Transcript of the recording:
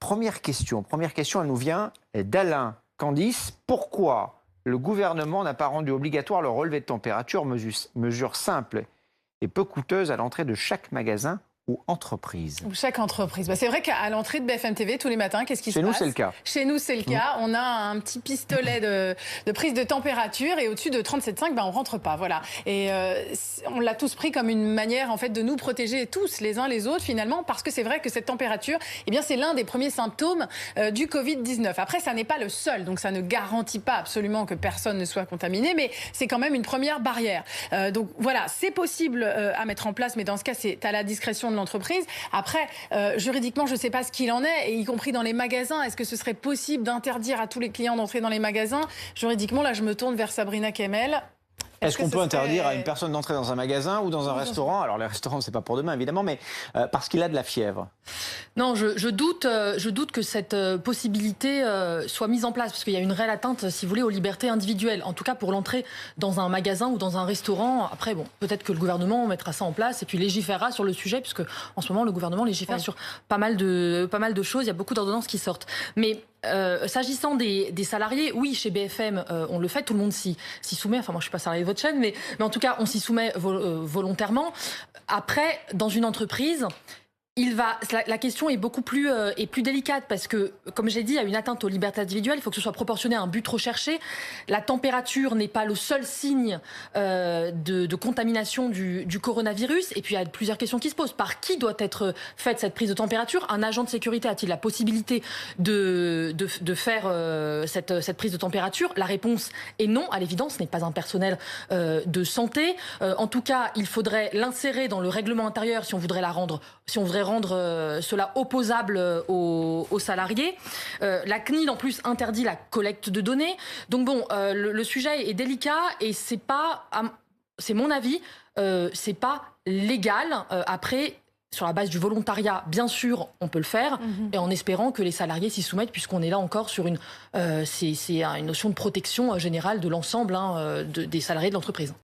Première question, elle nous vient d'Alain Candice. Pourquoi le gouvernement n'a pas rendu obligatoire le relevé de température, mesure simple et peu coûteuse à l'entrée de chaque magasin ou entreprise? Ou chaque entreprise. C'est vrai qu'à l'entrée de BFM TV, tous les matins, qu'est-ce qui se passe? Chez nous, c'est le cas. Chez nous, c'est le cas. On a un petit pistolet de prise de température et au-dessus de 37,5, on rentre pas. Voilà. Et on l'a tous pris comme une manière, en fait, de nous protéger tous, les uns les autres, finalement, parce que c'est vrai que cette température, c'est l'un des premiers symptômes du Covid-19. Après, ça n'est pas le seul, donc ça ne garantit pas absolument que personne ne soit contaminé, mais c'est quand même une première barrière. Donc voilà, c'est possible à mettre en place, mais dans ce cas, c'est à la discrétion de l'entreprise. Après, juridiquement, je ne sais pas ce qu'il en est, et y compris dans les magasins. Est-ce que ce serait possible d'interdire à tous les clients d'entrer dans les magasins? Juridiquement, là, je me tourne vers Sabrina Kemel. Est-ce qu'on peut interdire à une personne d'entrer dans un magasin ou dans un restaurant? Alors les restaurants, c'est pas pour demain évidemment, mais parce qu'il a de la fièvre. Non, je doute que cette possibilité soit mise en place, parce qu'il y a une réelle atteinte, si vous voulez, aux libertés individuelles. En tout cas, pour l'entrée dans un magasin ou dans un restaurant. Après, peut-être que le gouvernement mettra ça en place et puis légiférera sur le sujet, puisque en ce moment, le gouvernement légifère sur pas mal de choses. Il y a beaucoup d'ordonnances qui sortent. Mais s'agissant des salariés, oui, chez BFM, on le fait, tout le monde s'y soumet. Enfin, moi, je suis pas salarié de votre chaîne, mais en tout cas, on s'y soumet volontairement. Après, dans une entreprise, la question est beaucoup plus délicate, parce que, comme j'ai dit, il y a une atteinte aux libertés individuelles. Il faut que ce soit proportionné à un but recherché. La température n'est pas le seul signe de contamination du coronavirus. Et puis, il y a plusieurs questions qui se posent. Par qui doit être faite cette prise de température? Un agent de sécurité a-t-il la possibilité de faire cette prise de température? La réponse est non. À l'évidence, ce n'est pas un personnel de santé. En tout cas, il faudrait l'insérer dans le règlement intérieur si on voudrait rendre cela opposable aux salariés. La CNIL, en plus, interdit la collecte de données. Donc le sujet est délicat et c'est mon avis, c'est pas légal. Après, sur la base du volontariat, bien sûr, on peut le faire, et en espérant que les salariés s'y soumettent, puisqu'on est là encore sur une notion de protection générale de l'ensemble des salariés de l'entreprise.